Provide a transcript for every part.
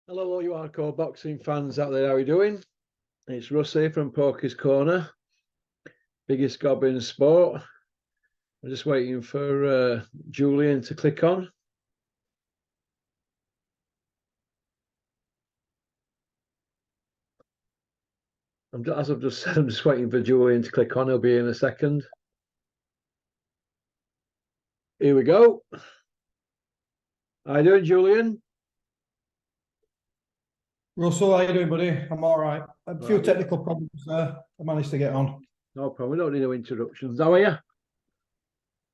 Hello, all you hardcore boxing fans out there. How are you doing? It's Russ here from Porky's Corner, biggest gob in sport. I'm just waiting for Julian to click on. As I've just said, I'm just waiting for Julian to click on. He'll be in a second. Here we go. How you doing, Julian? Russell, how you doing, buddy? I'm all right. A few Right. technical problems there. I managed to get on. No problem. We don't need no interruptions. How are you?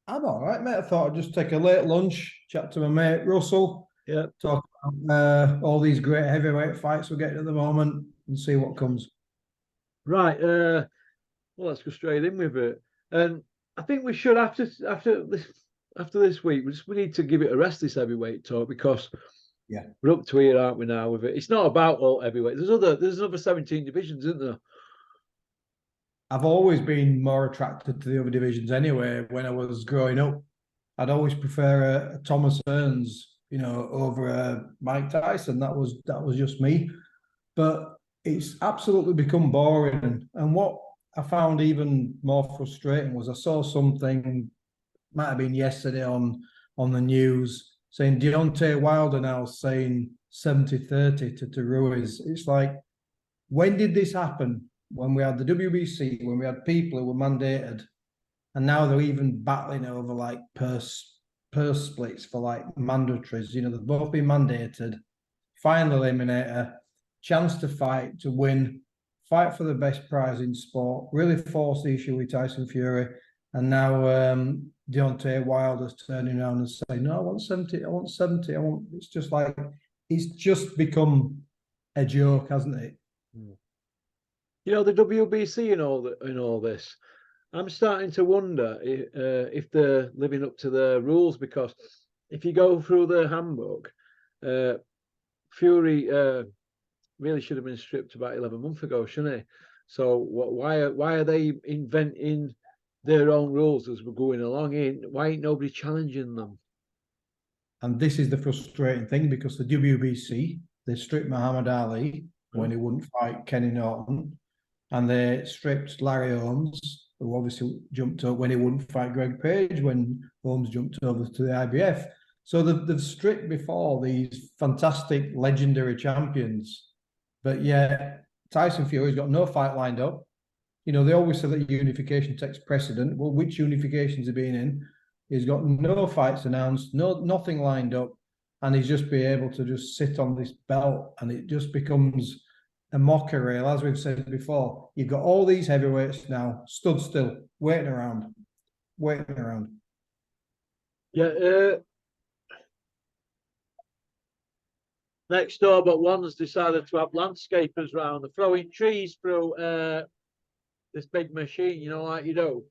I'm all right, mate. I thought I'd just take a late lunch, chat to my mate Russell, Yeah. talk about all these great heavyweight fights we're getting at the moment, and see what comes. Right. Well, let's go straight in with it. And I think we should after this week, we need to give it a rest, this heavyweight talk, because Yeah, we're up to here, aren't we, now with it? It's not about all heavyweight. There's another 17 divisions, isn't there? I've always been more attracted to the other divisions anyway. When I was growing up, I'd always prefer a Thomas Hearns, over Mike Tyson. That was just me. But it's absolutely become boring. And what I found even more frustrating was I saw something, might have been yesterday on the news, saying Deontay Wilder now saying 70-30 to Ruiz. It's like, when did this happen? When we had the WBC, when we had people who were mandated, and now they're even battling over like purse splits for like mandatories. They've both been mandated. Final eliminator, chance to fight, to win, fight for the best prize in sport, really force the issue with Tyson Fury. And now Deontay Wilder's turning around and saying, no, I want 70, I want 70, it's just like, it's just become a joke, hasn't it? The WBC and all this. I'm starting to wonder if they're living up to their rules, because if you go through the handbook, Fury really should have been stripped about 11 months ago, shouldn't he? So why are they inventing their own rules as we're going along? Why ain't nobody challenging them? And this is the frustrating thing, because the WBC, they stripped Muhammad Ali when he wouldn't fight Kenny Norton, and they stripped Larry Holmes, who obviously jumped up when he wouldn't fight Greg Page when Holmes jumped over to the IBF. So they've stripped before these fantastic, legendary champions, but yet Tyson Fury's got no fight lined up. They always say that unification takes precedent. Well, which unifications have been in? He's got no fights announced, nothing lined up, and he's just be able to just sit on this belt, and it just becomes a mockery. As we've said before, you've got all these heavyweights now stood still, waiting around. Yeah. Next door, but one's decided to have landscapers round. They're throwing trees through this big machine, like you do.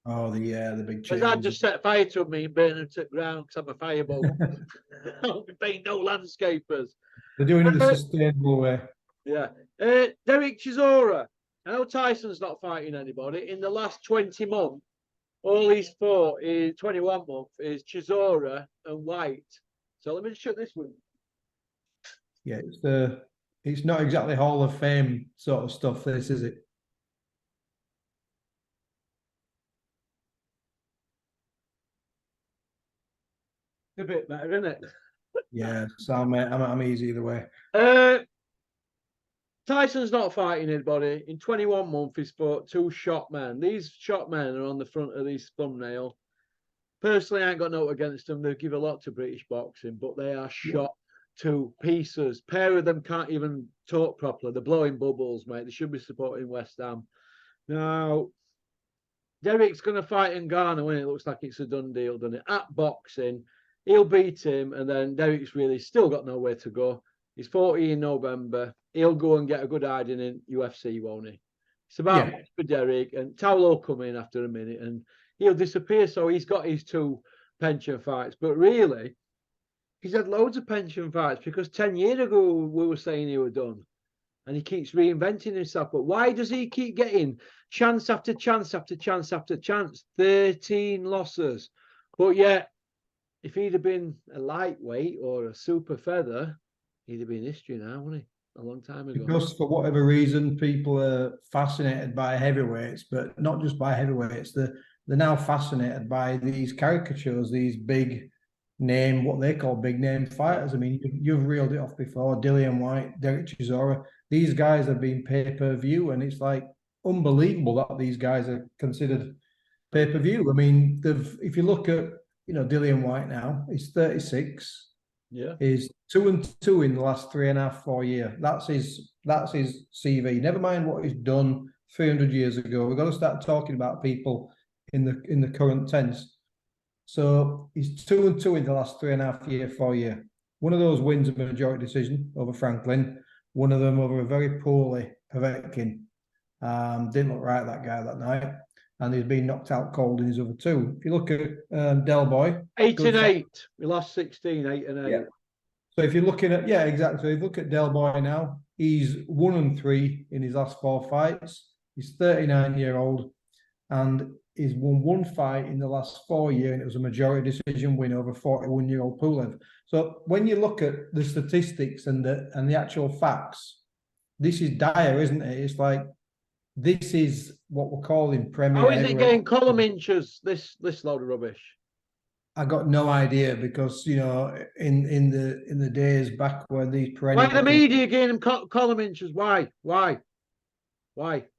Oh, the big Because chains. I'd just set fire to me and burn them to the ground because I'm a firebolt. I'll be paying no landscapers. They're doing it the sustainable way. Yeah. Derek Chisora. I know Tyson's not fighting anybody. In the last 20 months, all he's fought in 21 months is Chisora and WHYTE. So let me just shut this one. Yeah, it's not exactly Hall of Fame sort of stuff, this, is it? It's a bit better, isn't it? Yeah, so I'm easy either way. Tyson's not fighting anybody. In 21 months, he's fought 2 shot men. These shot men are on the front of this thumbnail. Personally, I ain't got no against them. They give a lot to British boxing, but they are shot to pieces. Pair of them can't even talk properly. They're blowing bubbles, mate. They should be supporting West Ham. Now, Derek's going to fight Ngannou when it looks like it's a done deal, doesn't it? At boxing, he'll beat him, and then Derek's really still got nowhere to go. He's 40 in November. He'll go and get a good hiding in UFC, won't he? It's about for Derek, and Towel will come in after a minute, and he'll disappear. So he's got his 2 pension fights, but really, he's had loads of pension fights, because 10 years ago we were saying he was done, and he keeps reinventing himself. But why does he keep getting chance after chance after chance after chance? 13 losses. But yet, if he'd have been a lightweight or a super feather, he'd have been history now, wouldn't he? A long time ago. Because for whatever reason, people are fascinated by heavyweights, but not just by heavyweights. They're now fascinated by these caricatures, these big name, what they call big name fighters. I mean, you've reeled it off before. Dillian White, Derek Chisora. These guys have been pay-per-view, and it's like unbelievable that these guys are considered pay-per-view. I mean, if you look at Dillian White now, he's 36. Yeah. He's 2-2 in the last 3.5-4 years. That's his CV. Never mind what he's done 300 years ago. We've got to start talking about people in the current tense. So he's 2-2 in the last 3.5 years, 4 years. One of those wins a majority decision over Franklin. One of them over a very poorly Povetkin. Didn't look right, that guy, that night. And he's been knocked out cold in his other two. If you look at Del Boy, 8-8. We lost 16, 8-8. Yeah. So if you're looking at, exactly. So if you look at Del Boy now, he's 1-3 in his last 4 fights. He's 39-year-old, and he's won 1 fight in the last 4 years, and it was a majority decision win over 41-year-old Pulev. So when you look at the statistics and the actual facts, this is dire, isn't it? It's like, this is what we're calling Premier. How is it getting column inches, this load of rubbish? I got no idea, because in the days back when these perennial. Why the media getting them column inches? Why? I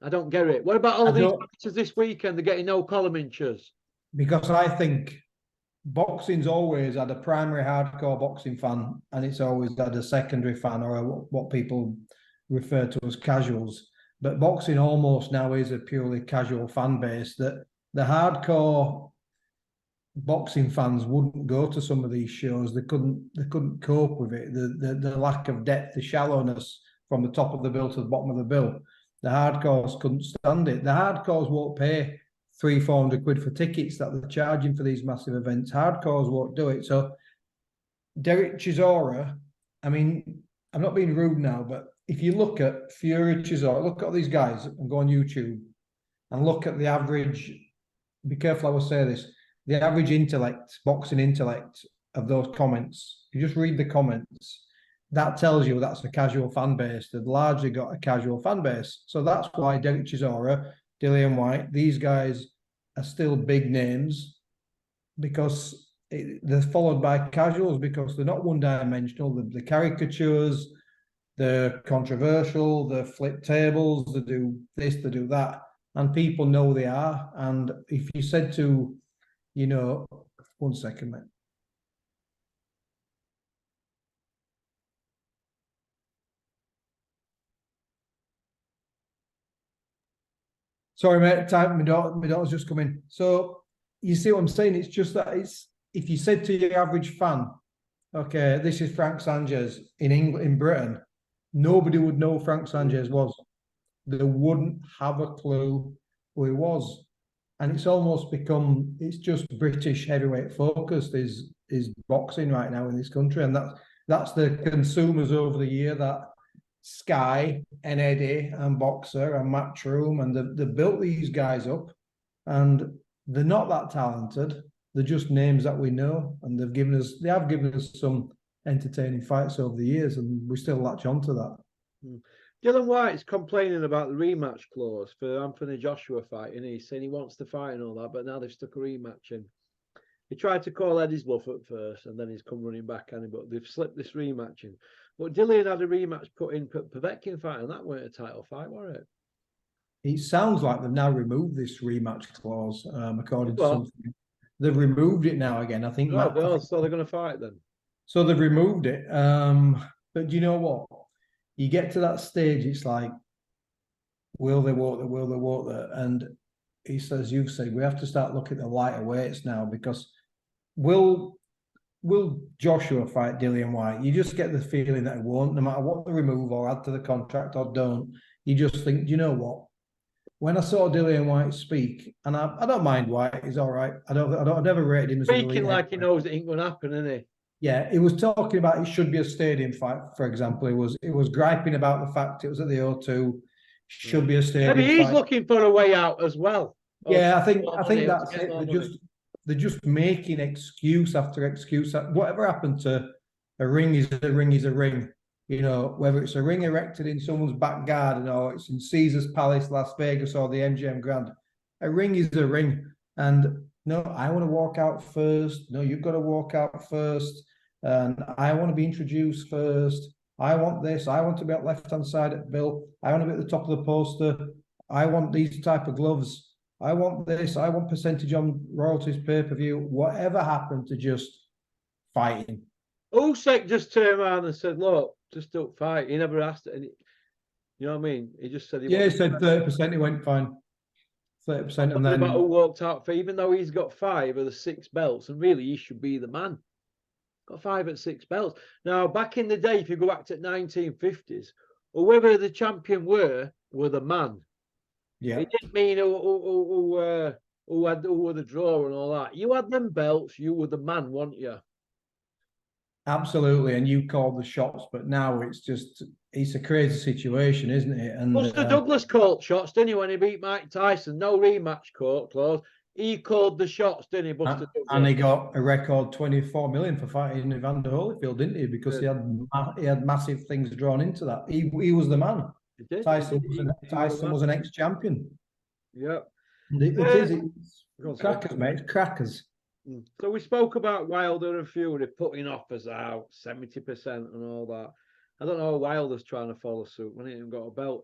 don't get it. What about all these matches this weekend? They're getting no column inches. Because I think boxing's always had a primary hardcore boxing fan, and it's always had a secondary fan, or what people refer to as casuals. But boxing almost now is a purely casual fan base, that the hardcore boxing fans wouldn't go to some of these shows. They couldn't cope with it. The lack of depth, the shallowness from the top of the bill to the bottom of the bill. The hardcores couldn't stand it. The hardcores won't pay 300-400 quid for tickets that they're charging for these massive events. Hardcores won't do it. So Derek Chisora, I mean, I'm not being rude now, but if you look at Fury Chisora, look at all these guys and go on YouTube and look at the average, be careful how I say this, the average intellect, boxing intellect of those comments. You just read the comments. That tells you that's a casual fan base. They've largely got a casual fan base. So that's why Derek Chisora, Dillian White, these guys are still big names, because they're followed by casuals, because they're not one-dimensional. The caricatures, they're controversial, they flip tables, they do this, they do that, and people know they are. And if you said to, 1 second, mate. Sorry, mate. My daughter's just come in. So you see what I'm saying? It's just that if you said to your average fan, okay, this is Frank Sanchez in England, in Britain, nobody would know who Frank Sanchez was. They wouldn't have a clue who he was. And it's almost become, it's just British heavyweight focused is boxing right now in this country. And that's the consumers over the year, that Sky and Eddie and Boxer and Matchroom, and they've built these guys up, and they're not that talented. They're just names that we know, and they have given us some entertaining fights over the years, and we still latch onto that. Dillian White's complaining about the rematch clause for Anthony Joshua fight, and he's saying he wants to fight and all that, but now they've stuck a rematch in. He tried to call Eddie's bluff at first, and then he's come running back on him, but they've slipped this rematch in. But Dillian had a rematch put in Povetkin fight, and that weren't a title fight, was it? It sounds like they've now removed this rematch clause, according to something. They've removed it now again. I think. So they're going to fight then. So they've removed it. But do you know what? You get to that stage, it's like, will they, won't they, will they, won't they? And he says, you've said, we have to start looking at the lighter weights now, because will Joshua fight Dillian White? You just get the feeling that it won't, no matter what they remove or add to the contract or don't. You just think, do you know what? When I saw Dillian White speak, and I don't mind White, he's all right. I've never rated him as speaking like he knows it ain't going to happen, isn't he? Yeah, he was talking about it should be a stadium fight, for example. He was griping about the fact it was at the O2, should be a stadium Maybe he's fight. looking for a way out as well. Yeah, I think that's it. They're just making excuse after excuse. Whatever happened to a ring is a ring is a ring? You know, whether it's a ring erected in someone's back garden or it's in Caesar's Palace, Las Vegas, or the MGM Grand, a ring is a ring. And no, I want to walk out first. No, you've got to walk out first. And I want to be introduced first. I want this. I want to be at left-hand side at Bill. I want to be at the top of the poster. I want these type of gloves. I want this. I want percentage on royalties pay-per-view. Whatever happened to just fighting? Usyk just turned around and said, "Look, just don't fight." He never asked it. You know what I mean? He just said He said 30%. He went fine. 30%, and then about who walked out for, even though he's got 5 of the 6 belts, and really he should be the man. Got 5 at 6 belts. Now, back in the day, if you go back to 1950s, whoever the champion were the man. Yeah, it didn't mean who were the draw and all that. You had them belts, you were the man, weren't you? absolutely. And you called the shots, but now it's a crazy situation, isn't it? And Buster Douglas called shots, didn't he, when he beat Mike Tyson? No rematch clause. He called the shots, didn't he, Buster Douglas? And he got a record 24 million for fighting Evander Holyfield, didn't he? Because he had massive things drawn into that. He was the man. Tyson was an ex-champion. Yeah. It's crackers, mate. It's crackers. So we spoke about Wilder and Fury putting offers out 70% and all that. I don't know. Wilder's trying to follow suit when he ain't got a belt.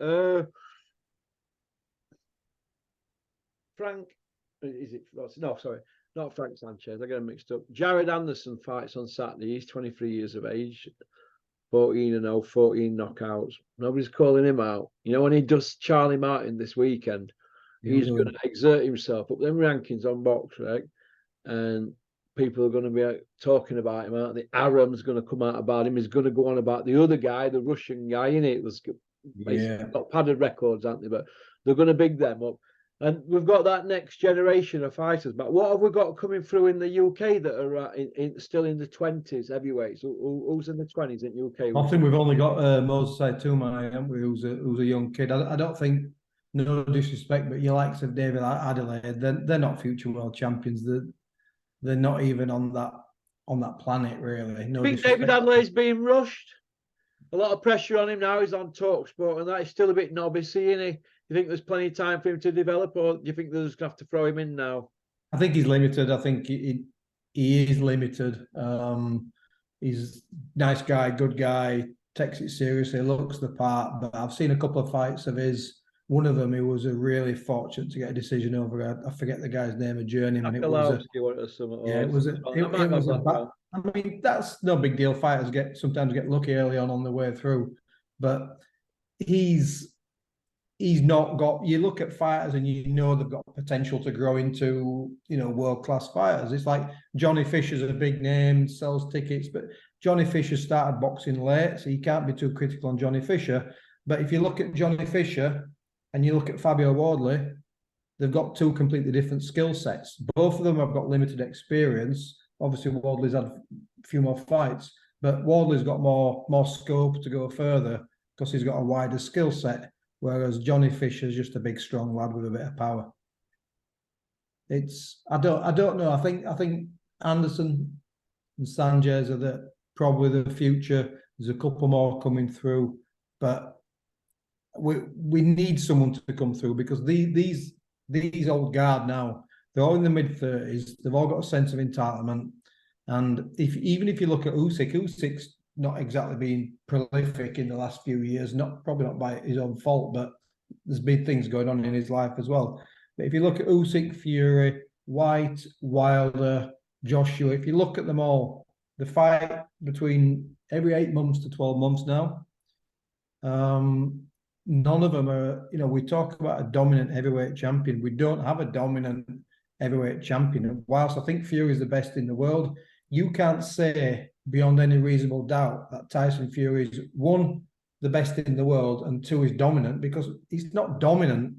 Frank, is it? No, sorry, not Frank Sanchez. I get him mixed up. Jared Anderson fights on Saturday. He's 23 years of age, 14-0, 14 knockouts. Nobody's calling him out. You know, when he does Charlie Martin this weekend, he's going to exert himself up them rankings on BoxRec, and people are going to be talking about him, aren't they? Aram's going to come out about him. He's going to go on about the other guy, the Russian guy, in it. Was got padded records, aren't they? But they're going to big them up. And we've got that next generation of fighters. But what have we got coming through in the UK that are still in the 20s heavyweights? Who's in the 20s in UK? I think we've only got Moses Saituma, haven't we? Who's a young kid. I don't think, no disrespect, but your likes of David Adelaide, they're not future world champions. They're not even on that planet, really. No, I think David Adelaide's being rushed. A lot of pressure on him now. He's on TalkSport, and that is still a bit novicy, isn't he? You think there's plenty of time for him to develop, or do you think they're just going to have to throw him in now? I think he's limited. I think he is limited. He's a nice guy, good guy, takes it seriously, looks the part. But I've seen a couple of fights of his. One of them, he was really fortunate to get a decision over. I forget the guy's name, a journeyman. It was I mean, that's no big deal. Fighters sometimes get lucky early on the way through, but he's not got. You look at fighters and you know they've got potential to grow into, you know, world-class fighters. It's like Johnny Fisher's a big name, sells tickets, but Johnny Fisher started boxing late, so you can't be too critical on Johnny Fisher. But if you look at Johnny Fisher and you look at Fabio Wardley, they've got 2 completely different skill sets. Both of them have got limited experience. Obviously, Wardley's had a few more fights, but Wardley's got more scope to go further because he's got a wider skill set, whereas Johnny Fisher's just a big, strong lad with a bit of power. I don't know. I think Anderson and Sanchez are probably the future. There's a couple more coming through, but we need someone to come through because these old guard now, they're all in the mid-30s. They've all got a sense of entitlement. And even if you look at Usyk's not exactly been prolific in the last few years, probably not by his own fault, but there's been things going on in his life as well. But if you look at Usyk, Fury, White, Wilder, Joshua, if you look at them all, the fight between every 8 months to 12 months now, none of them are, you know, we talk about a dominant heavyweight champion. We don't have a dominant heavyweight champion. Whilst I think Fury is the best in the world, you can't say beyond any reasonable doubt that Tyson Fury is, 1, the best in the world, and 2, is dominant, because he's not dominant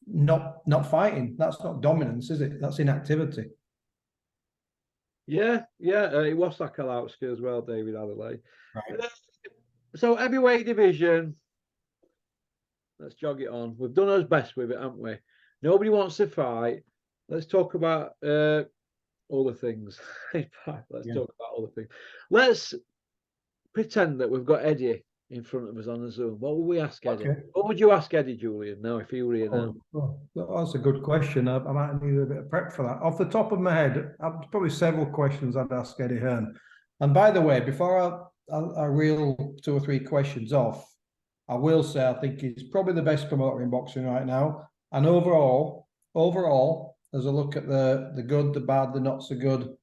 not fighting. That's not dominance, is it? That's inactivity. Yeah, it was Sakalowski as well, David Adelaide. Right. So heavyweight division, let's jog it on. We've done our best with it, haven't we? Nobody wants to fight. Let's talk about other things. Let's talk about other things. Let's pretend that we've got Eddie in front of us on the Zoom. What would we ask Eddie? Okay. What would you ask Eddie, Julian, now if he were here now? That's a good question. I might need a bit of prep for that. Off the top of my head, I've probably several questions I'd ask Eddie Hearn. And by the way, before I reel 2 or 3 questions off, I will say I think he's probably the best promoter in boxing right now. And overall, as I look at the good, the bad, the not so good,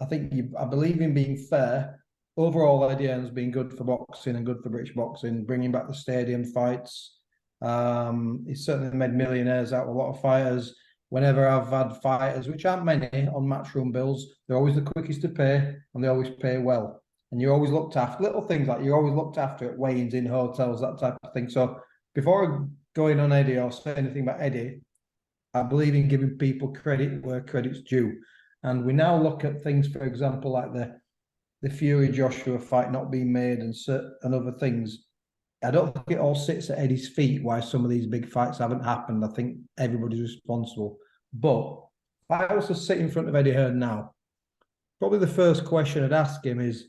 I believe in being fair. Overall, Eddie Hearn's been good for boxing and good for British boxing, bringing back the stadium fights. He's certainly made millionaires out of a lot of fighters. Whenever I've had fighters, which aren't many, on matchroom bills, they're always the quickest to pay, and they always pay well. And you're always looked after. Little things like you're always looked after at weigh-ins, in hotels, that type of thing. So before going on Eddie or say anything about Eddie, I believe in giving people credit where credit's due. And we now look at things, for example, like the Fury Joshua fight not being made and other things. I don't think it all sits at Eddie's feet why some of these big fights haven't happened. I think everybody's responsible. But if I was to sit in front of Eddie Hearn now, probably the first question I'd ask him is,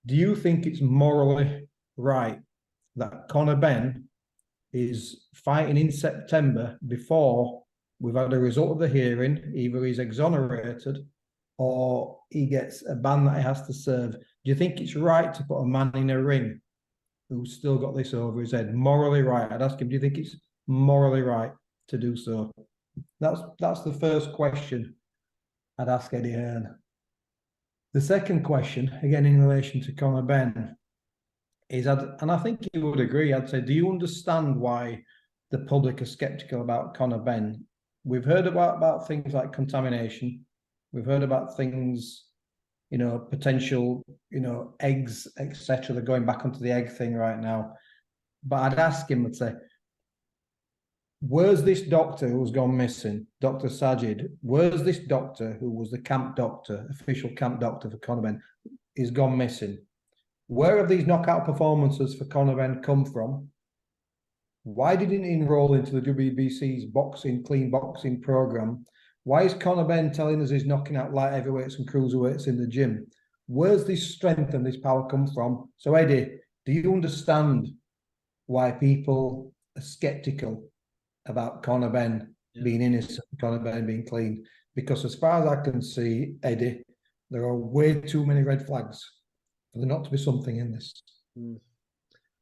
do you think it's morally right that Conor Benn is fighting in September before we've had a result of the hearing? Either he's exonerated or he gets a ban that he has to serve. Do you think it's right to put a man in a ring who's still got this over his head? Morally right? I'd ask him, do you think it's morally right to do so? That's the first question I'd ask Eddie Hearn. The second question, again in relation to Conor Benn, is, and I think he would agree, I'd say, do you understand why the public are sceptical about Conor Benn? We've heard about things like contamination. We've heard about things, potential, eggs, etc. They're going back onto the egg thing right now. But I'd ask him, I'd say, where's this doctor who's gone missing, Dr. Sajid? Where's this doctor who was the camp doctor, official camp doctor for Conor Benn, is gone missing? Where have these knockout performances for Conor Benn come from? Why didn't he enroll into the WBC's clean boxing program? Why is Conor Benn telling us he's knocking out light heavyweights and cruiserweights in the gym? Where's this strength and this power come from? So, Eddie, do you understand why people are sceptical about Conor Benn being innocent, Conor Benn being clean? Because as far as I can see, Eddie, there are way too many red flags for there not to be something in this.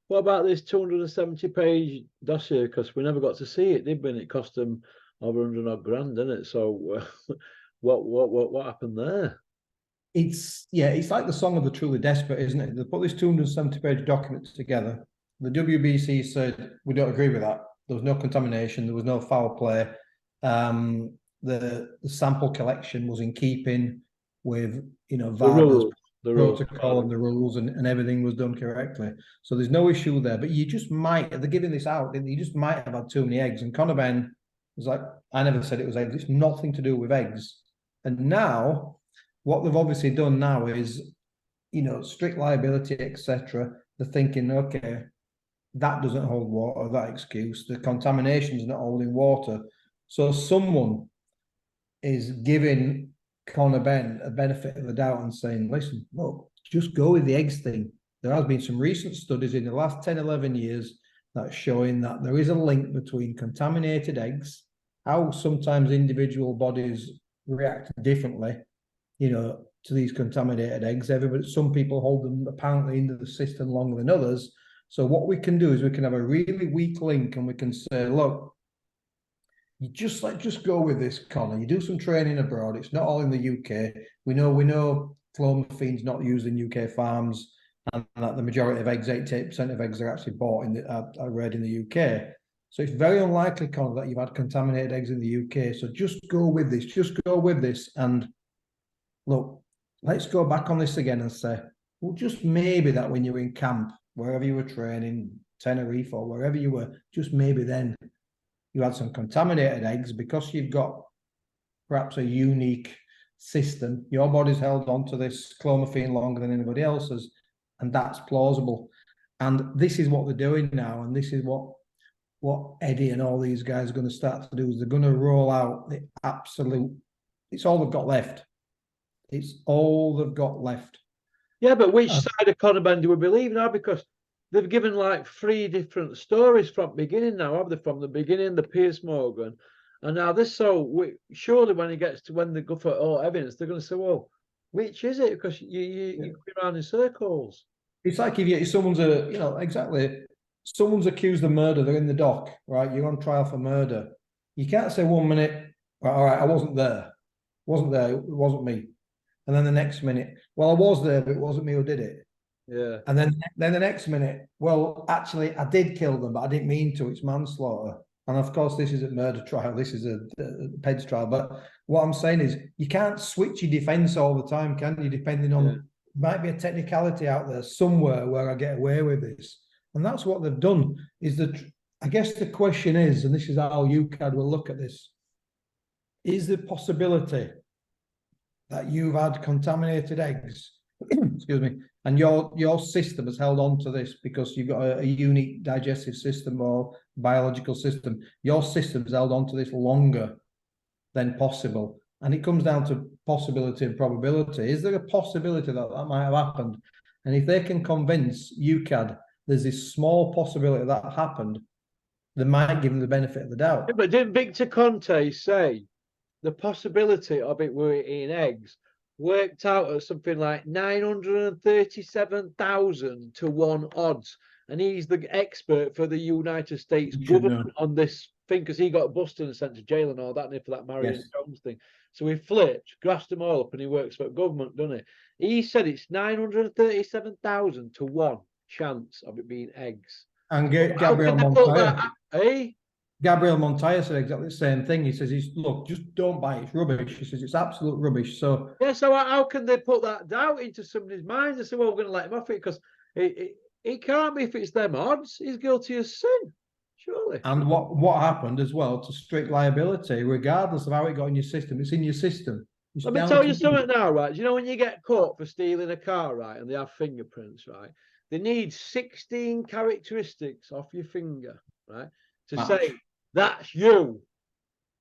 What about this 270-page dossier? Because we never got to see it, did we? And it cost them over 100 odd grand, didn't it? So what happened there? It's like the song of the truly desperate, isn't it? They put this 270-page document together. The WBC said, we don't agree with that. There was no contamination. There was no foul play. The sample collection was in keeping with, VADA's protocol and the rules, and everything was done correctly. So there's no issue there. But you just might, they're giving this out, you just might have had too many eggs. And Conor Benn was like, I never said it was eggs. It's nothing to do with eggs. And now, what they've obviously done now is, strict liability, etc. They're thinking, okay, that doesn't hold water, that excuse. The contamination is not holding water. So someone is giving Conor Benn a benefit of the doubt and saying, listen, look, just go with the eggs thing. There has been some recent studies in the last 10, 11 years that's showing that there is a link between contaminated eggs, how sometimes individual bodies react differently, to these contaminated eggs. Some people hold them apparently into the system longer than others. So what we can do is we can have a really weak link and we can say, look, you just go with this, Conor. You do some training abroad. It's not all in the UK. We know clomiphene not used in UK farms, and that the majority of eggs, 88% of eggs, are actually bought are reared in the UK. So it's very unlikely, Conor, that you've had contaminated eggs in the UK. So just go with this. Just go with this. And look, let's go back on this again and say, well, just maybe that when you were in camp, wherever you were training, Tenerife or wherever you were, just maybe then you had some contaminated eggs because you've got perhaps a unique system. Your body's held on to this clomiphene longer than anybody else's, and that's plausible. And this is what they're doing now, and this is what Eddie and all these guys are going to start to do, is they're going to roll out the absolute, it's all they've got left. It's all they've got left. Yeah, but which And side of Conor do we believe now? Because they've given like 3 different stories from beginning now, have they? From the beginning, the Piers Morgan, and now this. So surely when it gets to when they go for all evidence, they're going to say, "Well, which is it?" Because you go around in circles. it's like if someone's exactly, someone's accused of murder, they're in the dock, right? You're on trial for murder. You can't say 1 minute, all right, I wasn't there, it wasn't me. And then the next minute, well, I was there, but it wasn't me who did it. Yeah, And then the next minute, well, actually, I did kill them, but I didn't mean to. It's manslaughter. And of course, this is a murder trial. This is a PEDS trial. But what I'm saying is, you can't switch your defence all the time, can you? Depending on, might be a technicality out there somewhere where I get away with this. And that's what they've done. I guess the question is, and this is how UCAD will look at this: is the possibility that you've had contaminated eggs, excuse me, and your system has held on to this because you've got a unique digestive system or biological system. Your system's held on to this longer than possible. And it comes down to possibility and probability. Is there a possibility that that might have happened? And if they can convince UCAD there's this small possibility that happened, they might give them the benefit of the doubt. yeah, but didn't Victor Conte say the possibility of it were eating eggs worked out at something like 937,000 to 1 odds? And he's the expert for the United States government on this thing because he got busted and sent to jail and all that, and for that Marion Jones thing. So he flipped, grassed them all up, and he works for the government, doesn't he? He said it's 937,000 to 1 chance of it being eggs. And How can they put that? Eh? Gabriel Montoya said exactly the same thing. He says, look, just don't buy it. It's rubbish. He says, it's absolute rubbish. So yeah, so how can they put that doubt into somebody's mind and say, well, we're going to let him off it because it can't be if it's them odds. He's guilty of sin, surely. And what happened as well to strict liability, regardless of how it got in your system, it's in your system. Let me tell you something now, right? Do you know when you get caught for stealing a car, right, and they have fingerprints, right? They need 16 characteristics off your finger, right, to say that's you.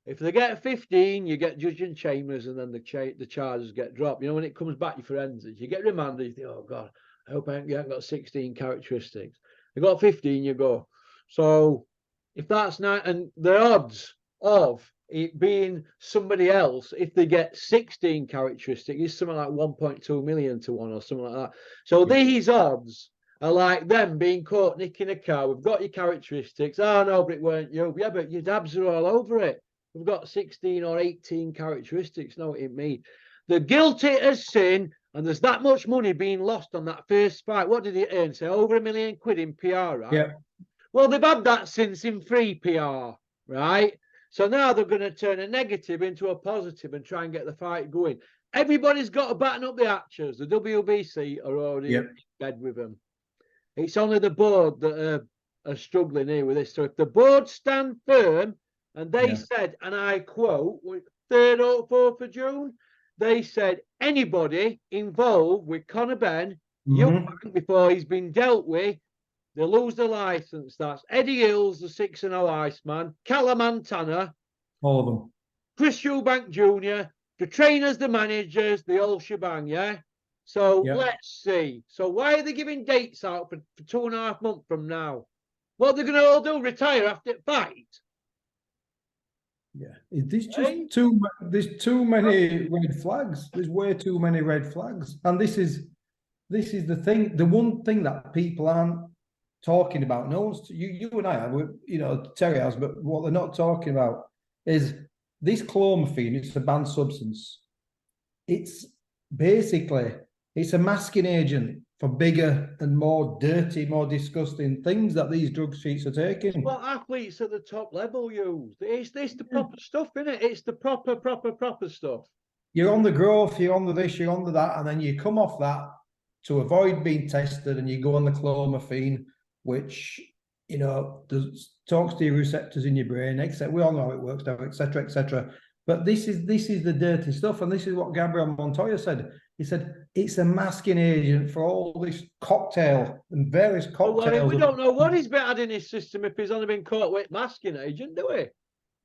If they get 15, you get judge in chambers, and then the charges get dropped. You know, when it comes back, your forensics, you get remanded. You think, oh God, I hope I haven't got 16 characteristics. You got 15, you go. So if that's not, and the odds of it being somebody else, if they get 16 characteristics, is something like 1.2 million to 1 or something like that. So these odds are like them being caught nicking a car. We've got your characteristics. Oh no, but it weren't you. Yeah, but your dabs are all over it. We've got 16 or 18 characteristics. No, it means they're guilty as sin, and there's that much money being lost on that first fight. What did he earn? Say over £1 million in PR, right? Yeah. Well, they've had that since in free PR, right? So now they're going to turn a negative into a positive and try and get the fight going. Everybody's got to batten up the hatches. The WBC are already in bed with them. It's only the board that are struggling here with this. So if the board stand firm, and they said, and I quote, 3rd or 4th of June, they said anybody involved with Conor Benn, before he's been dealt with, they lose the license. That's Eddie Hills, the 6-0 Iceman, Callum Montana, all of them, Chris Eubank Jr., the trainers, the managers, the whole shebang, yeah? So let's see. So why are they giving dates out for 2.5 months from now? What are they going to all do? Retire after the fight? Yeah, there's there's too many red flags. There's way too many red flags. And this is the thing, the one thing that people aren't talking about. No one's, you and I have, Terry has, but what they're not talking about is this clomiphene. It's a banned substance. It's basically, it's a masking agent for bigger and more dirty, more disgusting things that these drug sheets are taking. What athletes at the top level use? It's the proper stuff, isn't it? It's the proper stuff. You're on the growth, you're on the this, you're on the that, and then you come off that to avoid being tested, and you go on the clomiphene, which talks to your receptors in your brain, except we all know how it works now, etc., etc. But this is the dirty stuff, and this is what Gabriel Montoya said. He said it's a masking agent for all this cocktail and various cocktails. Well, we don't know what he's been had in his system if he's only been caught with masking agent, do we?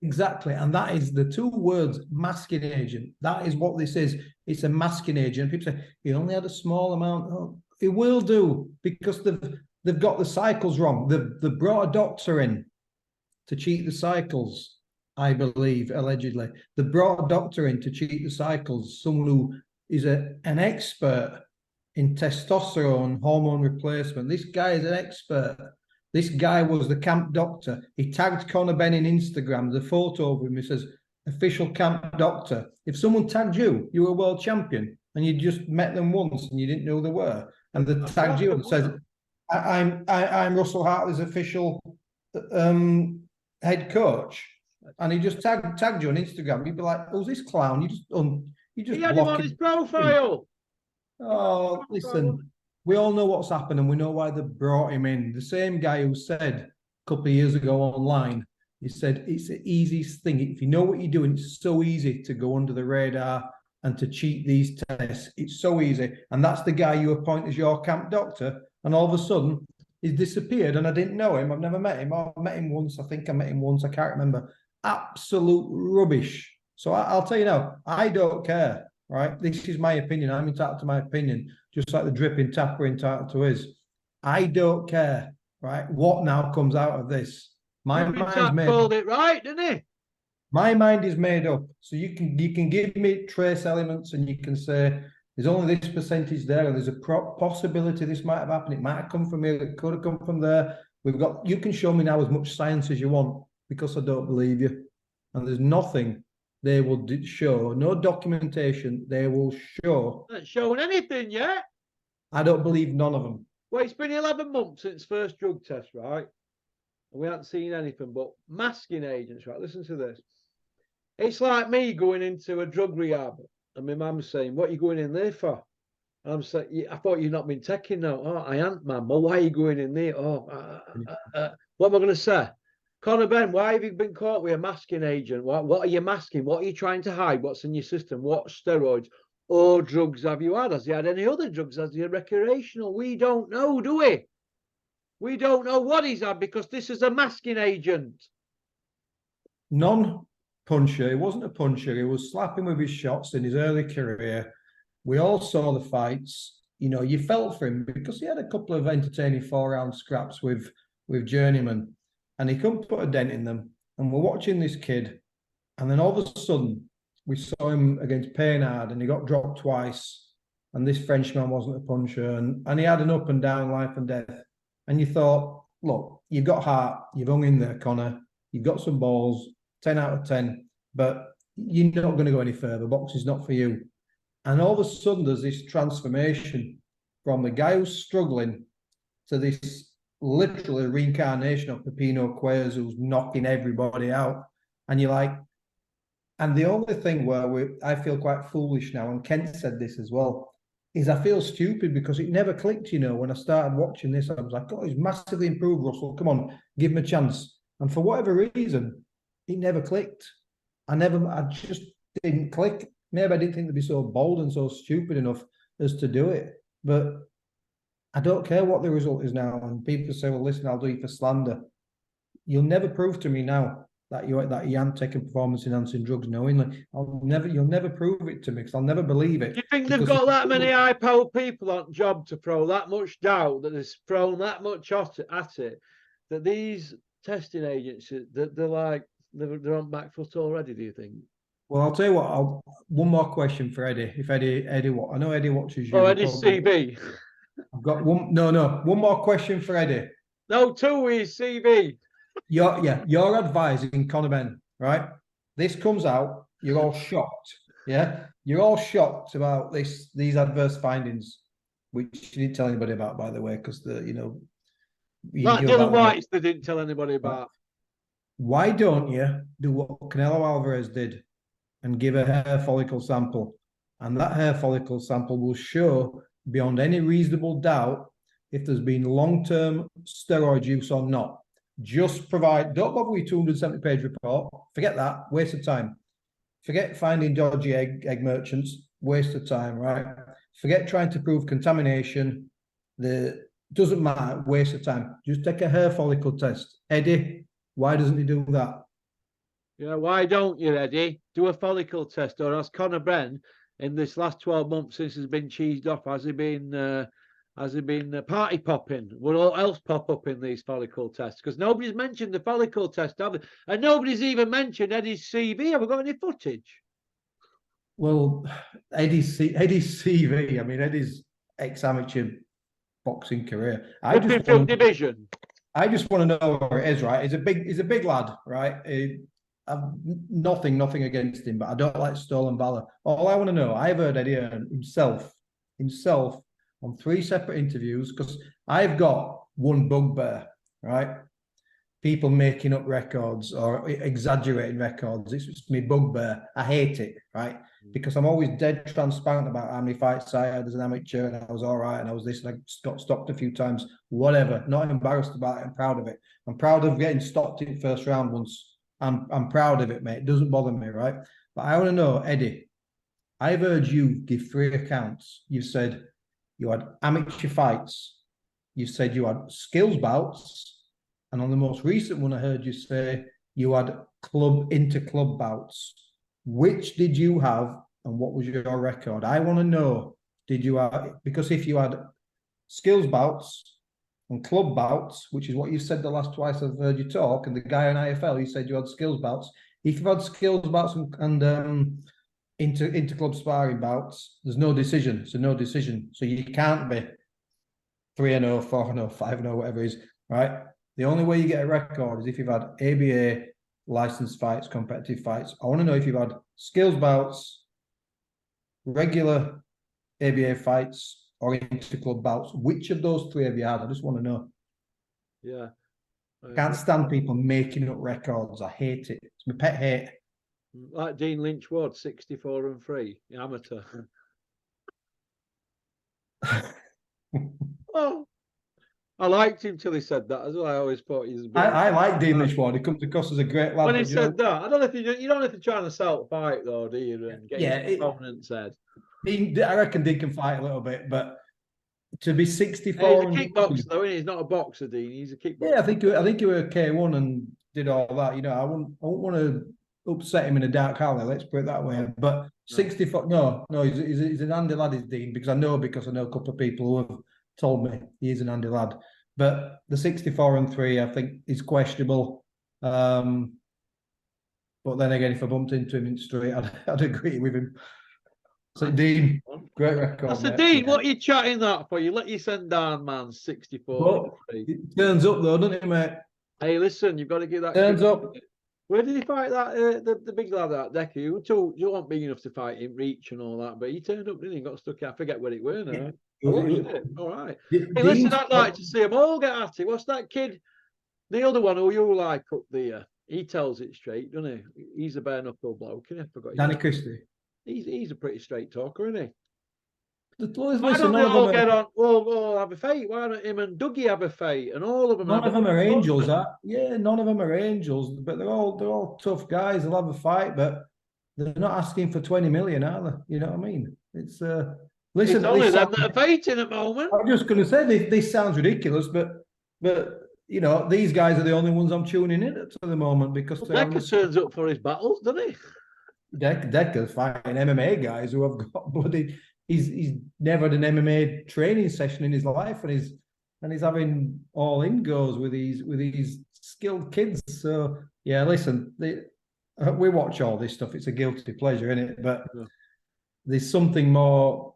Exactly. And that is the two words, masking agent. That is what this is. It's a masking agent. People say, he only had a small amount. Oh, it will do, because they've got the cycles wrong. They've brought a doctor in to cheat the cycles, I believe, allegedly. They brought a doctor in to cheat the cycles, someone who is an expert in testosterone hormone replacement. This guy is an expert. This guy was the camp doctor. He tagged Conor Benn in Instagram, the photo of him. He says, official camp doctor. If someone tagged you, you were a world champion, and you just met them once and you didn't know who they were, and they tagged you and said, I'm Russell Hartley's official head coach, and he just tagged you on Instagram, you'd be like, who's this clown? You just he had him on his profile. Oh, listen, we all know what's happened, and we know why they brought him in. The same guy who said a couple of years ago online, he said it's the easiest thing. If you know what you're doing, it's so easy to go under the radar and to cheat these tests. It's so easy. And that's the guy you appoint as your camp doctor. And all of a sudden, he's disappeared, and I didn't know him. I've never met him. I met him once. I think I met him once. I can't remember. Absolute rubbish. So I'll tell you now, I don't care, right? This is my opinion. I'm entitled to my opinion, just like the dripping tapper entitled to his. I don't care, right? What now comes out of this? My mind's made called it right, didn't he? My mind is made up. So you can give me trace elements, and you can say there's only this percentage there, and there's a possibility this might have happened. It might have come from here. It could have come from there. You can show me now as much science as you want, because I don't believe you. And there's nothing they will show, no documentation they will show. Not showing anything yet. I don't believe none of them. Well, it's been 11 months since first drug test, right? And we haven't seen anything but masking agents, right? Listen to this. It's like me going into a drug rehab, and my mum's saying, what are you going in there for? And I'm saying, I thought you'd not been taking now. Oh, I ain't, mum. Well, why are you going in there? Oh, what am I going to say? Conor Benn, why have you been caught with a masking agent? What are you masking? What are you trying to hide? What's in your system? What steroids or drugs have you had? Has he had any other drugs? Has he had recreational? We don't know, do we? We don't know what he's had, because this is a masking agent. Non-puncher. He wasn't a puncher. He was slapping with his shots in his early career. We all saw the fights. You know, you felt for him because he had a couple of entertaining 4-round scraps with journeyman, and he couldn't put a dent in them. And we're watching this kid, and then all of a sudden we saw him against Payneard, and he got dropped twice. And this Frenchman wasn't a puncher, and he had an up and down, life and death. And you thought, look, you've got heart, you've hung in there, Conor, you've got some balls, 10 out of 10, but you're not going to go any further. Boxing's not for you. And all of a sudden, there's this transformation from the guy who's struggling to this literally reincarnation of Pepino Cuevas, who's knocking everybody out. And you're like, and the only thing where I feel quite foolish now, and Kent said this as well, is I feel stupid because it never clicked, you know, when I started watching this. I was like, oh, he's massively improved, Russell. Come on, give him a chance. And for whatever reason, it never clicked. I just didn't click. Maybe I didn't think they'd be so bold and so stupid enough as to do it. But I don't care what the result is now. And people say, well, listen, I'll do it for slander. You'll never prove to me now that you ain't taking performance-enhancing drugs knowingly. You'll never prove it to me, because I'll never believe it. Do you think they've got that many high-powered people on job to throw that much doubt, that they've thrown that much at it, that these testing agents, that they're on back foot already, do you think? Well, I'll tell you what, one more question for Eddie. If Eddie, I know Eddie watches you. Oh, Eddie's CB. I've got one more question for Eddie. No, two is CV. You're advising Conor Benn, right? This comes out, you're all shocked. Yeah, you're all shocked about these adverse findings, which you didn't tell anybody about, by the way, because like Dylan White's they didn't tell anybody about. Why don't you do what Canelo Alvarez did and give a hair follicle sample? And that hair follicle sample will show beyond any reasonable doubt if there's been long-term steroid use or not. Just provide, don't bother with 270-page report. Forget that, waste of time. Forget finding dodgy egg merchants, waste of time, right? Forget trying to prove contamination. Doesn't matter, waste of time. Just take a hair follicle test. Eddie, why doesn't he do that? Yeah, why don't you, Eddie? Do a follicle test, or has Conor Bren in this last 12 months since he's been cheesed off? Has he been party popping? Will all else pop up in these follicle tests? Because nobody's mentioned the follicle test, have they? And nobody's even mentioned Eddie's CV. Have we got any footage? Well, Eddie's CV. I mean, Eddie's ex-amateur boxing career. Division. I just want to know where it is. Right, he's a big lad. Right, I've nothing against him, but I don't like stolen valor. All I want to know, I've heard Eddie Hearn himself on 3 separate interviews, because I've got one bugbear, right? People making up records or exaggerating records. It's me bugbear. I hate it, right? Because I'm always dead transparent about how many fights I had as an amateur, and I was all right, and I was this, and I got stopped a few times, whatever. Not embarrassed about it. I'm proud of it. I'm proud of getting stopped in the first round once. I'm proud of it, mate. It doesn't bother me, right? But I want to know, Eddie, I've heard you give 3 accounts. You said you had amateur fights. You said you had skills bouts. And on the most recent one, I heard you say you had inter-club bouts. Which did you have, and what was your record? I want to know, did you have, because if you had skills bouts and club bouts, which is what you said the last twice I've heard you talk, and the guy on IFL, he said you had skills bouts. If you've had skills bouts and inter-club sparring bouts, there's no decision. So no decision. So you can't be 3-0, 4-0, 5-0, whatever it is, right? The only way you get a record is if you've had ABA licensed fights, competitive fights. I want to know if you've had skills bouts, regular ABA fights, or inter-club bouts. Which of those 3 have you had? I just want to know. Yeah. I can't stand people making up records. I hate it. It's my pet hate. Like Dean Lynch Ward, 64-3, amateur. Oh, I liked him till he said that as well. I always thought he's a bit. I like Dean Lynch Ward. He comes across as a great lad. When he said that, I don't know if you don't have to try and sell fight though, do you? And get his opponent's head. I reckon Dean can fight a little bit, but to be 64, he's a kickboxer though, isn't he? He's not a boxer, Dean. He's a kickboxer. Yeah, I think he were K1 and did all that. You know, I wouldn't want to upset him in a dark alley. Let's put it that way. But 64, no, he's an handy lad, is Dean, because I know a couple of people who have told me he's an handy lad. But the 64-3, I think, is questionable. But then again, if I bumped into him in the street, I'd agree with him. So Dean, great record. That's Dean. What are you chatting that for? You let your send down, man. 64. Well, it turns up though, doesn't it, mate? Hey, listen, you've got to give that. Turns up. Where did he fight that? The big lad out Decker. You weren't big enough to fight in reach and all that, but he turned up, didn't he? Got stuck. I forget where it were now. Yeah. All right. Hey, listen, I'd like to see them all get at it. What's that kid? The other one who you like up there? He tells it straight, doesn't he? He's a bare knuckle bloke. I forgot. Danny Christie. He's a pretty straight talker, isn't he? Why don't they all get on? Well, have a fight. Why don't him and Dougie have a fight? And all of them. None of them are angels. Yeah, none of them are angels. But they're all tough guys. They'll have a fight, but they're not asking for 20 million, are they? You know what I mean? It's listen. It's only them that are fighting at the moment. I'm just going to say this sounds ridiculous, but you know, these guys are the only ones I'm tuning in at the moment because Decker turns up for his battles, doesn't he? Decker's fighting MMA guys who have got bloody. He's never had an MMA training session in his life, and he's having all in goes with these skilled kids. So yeah, listen, we watch all this stuff. It's a guilty pleasure, isn't it? But there's something more.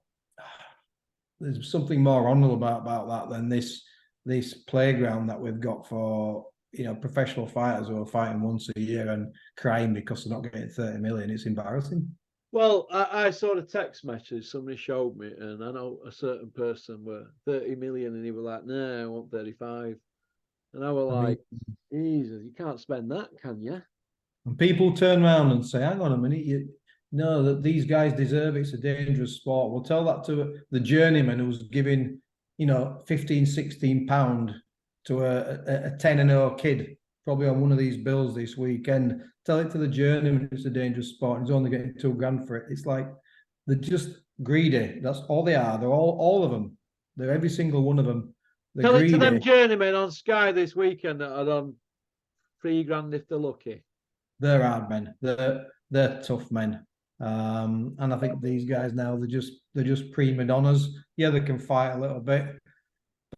There's something more honourable about that than this playground that we've got for professional fighters who are fighting once a year and crying because they're not getting 30 million. It's embarrassing. Well, I saw the text message somebody showed me, and I know a certain person were 30 million, and he was like, "No, I want 35." And I was like, "Jesus, you can't spend that, can you?" And people turn around and say, "Hang on a minute, you know that these guys deserve it. It's a dangerous sport." We'll tell that to the journeyman who's giving, 15, 16 pound to a 10-0 kid, probably on one of these bills this weekend. Tell it to the journeyman it's a dangerous sport and he's only getting $2,000 for it. It's like they're just greedy. That's all they are. They're all of them. They're every single one of them. They're Tell greedy. it to them journeymen on Sky this weekend that are on $3,000 if they're lucky. they're hard men. They're tough men. And I think these guys now they're just prima donnas. Yeah, they can fight a little bit,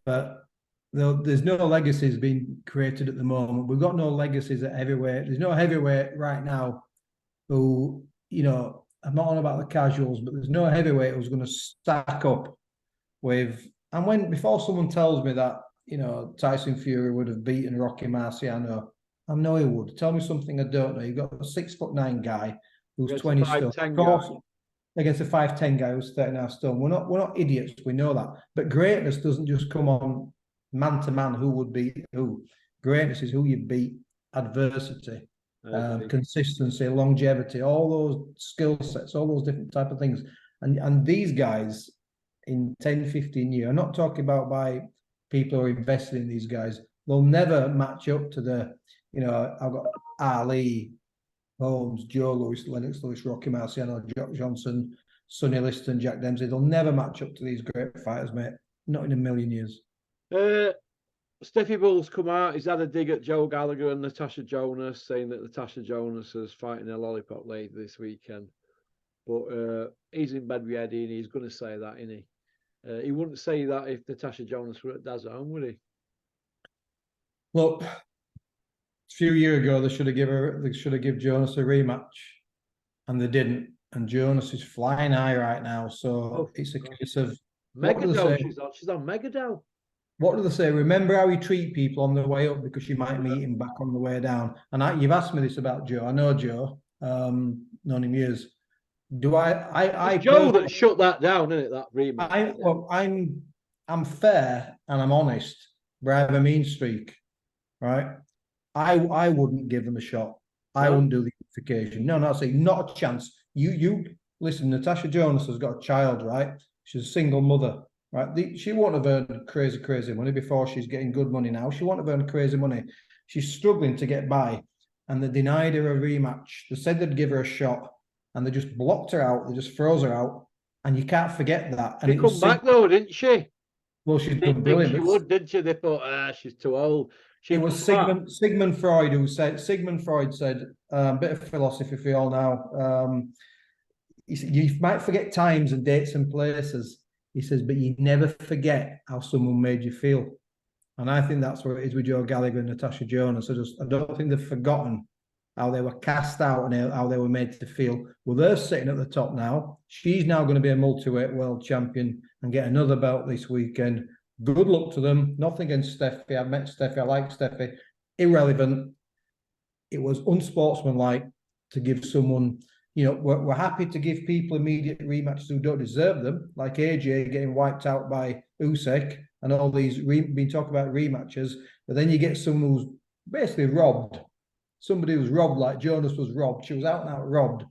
but there's no legacies being created at the moment. We've got no legacies at heavyweight. There's no heavyweight right now who, you know, I'm not on about the casuals, but there's no heavyweight who's going to stack up with. And when before someone tells me that, you know, Tyson Fury would have beaten Rocky Marciano, I know he would. Tell me something I don't know. You got a 6'9" guy who's Against 20 a stone. 5'10" Of course, guy. against a 5'10" guy who's 39 stone. We're not idiots. We know that. But greatness doesn't just come on man to man. Who would beat who? Greatness is who you beat. Adversity, consistency, longevity, all those skill sets, all those different type of things. And these guys in 10, 15 years, I'm not talking about by people who are invested in these guys. They'll never match up to the, you know, I've got Ali, Holmes, Joe Louis, Lennox Lewis, Rocky Marciano, Jock Johnson, Sonny Liston, Jack Dempsey. They'll never match up to these great fighters, mate. Not in a million years. Steffi Bull's come out. He's had a dig at Joe Gallagher and Natasha Jonas, saying that Natasha Jonas is fighting a lollipop lady this weekend. But he's in bed with Eddie, and he's going to say that, isn't he? He wouldn't say that if Natasha Jonas were at DAZN, would he? Look, a few years ago they should have given Jonas a rematch, and they didn't. And Jonas is flying high right now, so it's a case of Megadow. She's on Megadow. What do they say? Remember how you treat people on the way up because you might meet him back on the way down. And you've asked me this about Joe. I know Joe, known him years. It's Joe that shut that down, isn't it? That rematch. I'm fair and I'm honest, but I have a mean streak, right? I wouldn't give them a shot. I wouldn't do the unification. No, I say not a chance. You listen. Natasha Jonas has got a child, right? She's a single mother. Right, she won't have earned crazy money before she's getting good money now. She won't have earned crazy money. She's struggling to get by, and they denied her a rematch. They said they'd give her a shot, and they just blocked her out. They just froze her out, and you can't forget that. And she come back though, didn't she? Well, she's done brilliant. She would, didn't she? They thought, she's too old. It was Sigmund Freud who said. Sigmund Freud said, bit of philosophy for you all now. He said, you might forget times and dates and places. He says, but you never forget how someone made you feel. And I think that's what it is with Joe Gallagher and Natasha Jonas. I don't think they've forgotten how they were cast out and how they were made to feel. Well, they're sitting at the top now. She's now going to be a multi-weight world champion and get another belt this weekend. Good luck to them. Nothing against Steffi. I've met Steffi. I like Steffi. Irrelevant. It was unsportsmanlike to give someone... You know, we're happy to give people immediate rematches who don't deserve them, like AJ getting wiped out by Usyk and all these been talking about rematches. But then you get someone who's basically robbed. Somebody who's robbed, like Jonas was robbed. She was out and out robbed.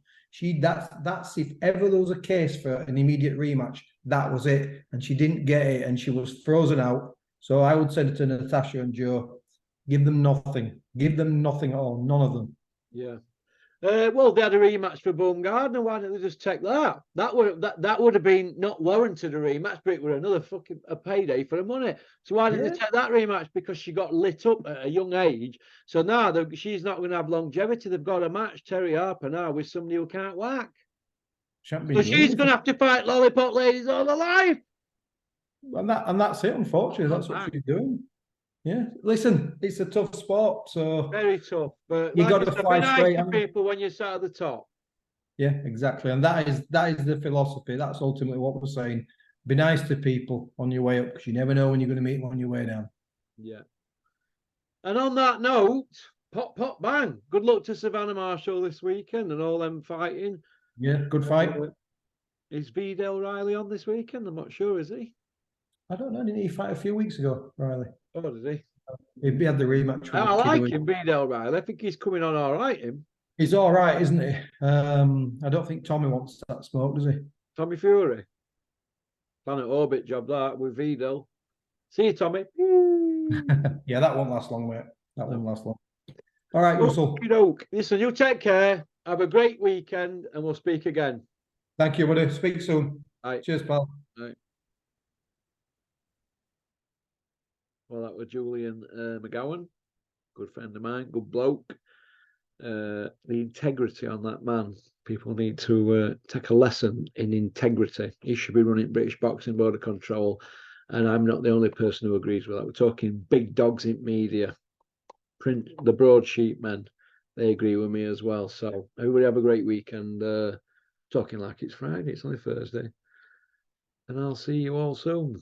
That's if ever there was a case for an immediate rematch, that was it. And she didn't get it, and she was frozen out. So I would say to Natasha and Joe, give them nothing. Give them nothing at all. None of them. Yeah. Well, they had a rematch for Baumgardner. Why don't they just take that? That would have been not warranted a rematch, but it would another fucking a payday for the money. So why didn't they take that rematch? Because she got lit up at a young age. So now she's not going to have longevity. They've got a match, Terry Harper now, with somebody who can't whack. So she's going to have to fight lollipop ladies all her life. And that's it. Unfortunately, that's what she's doing. Yeah, listen, it's a tough sport, so very tough. But you got to fly straight to people when you're sat at the top. Yeah, exactly, and that is the philosophy. That's ultimately what we're saying. Be nice to people on your way up because you never know when you're going to meet them on your way down. Yeah. And on that note, pop, pop, bang. Good luck to Savannah Marshall this weekend and all them fighting. Yeah, good fight. Is Vidal Riley on this weekend? I'm not sure, is he? I don't know. Didn't he fight a few weeks ago, Riley? Oh, did he? He had the rematch. I like him, Vidal Riley. I think he's coming on all right, him. He's all right, isn't he? I don't think Tommy wants that smoke, does he? Tommy Fury. Planet Orbit job that with Vidal. See you, Tommy. Yeah, that won't last long, mate. That won't last long. All right, Russell. Listen, you take care. Have a great weekend, and we'll speak again. Thank you, buddy. Speak soon. Right. Cheers, pal. Right. Well, that was Julian McGowan. Good friend of mine. Good bloke. the integrity on that man. People need to take a lesson in integrity. He should be running British Boxing Board of Control, and I'm not the only person who agrees with that. We're talking big dogs in media, print, the broadsheet men. They agree with me as well. So everybody have a great weekend. Talking like it's Friday, it's only Thursday, and I'll see you all soon.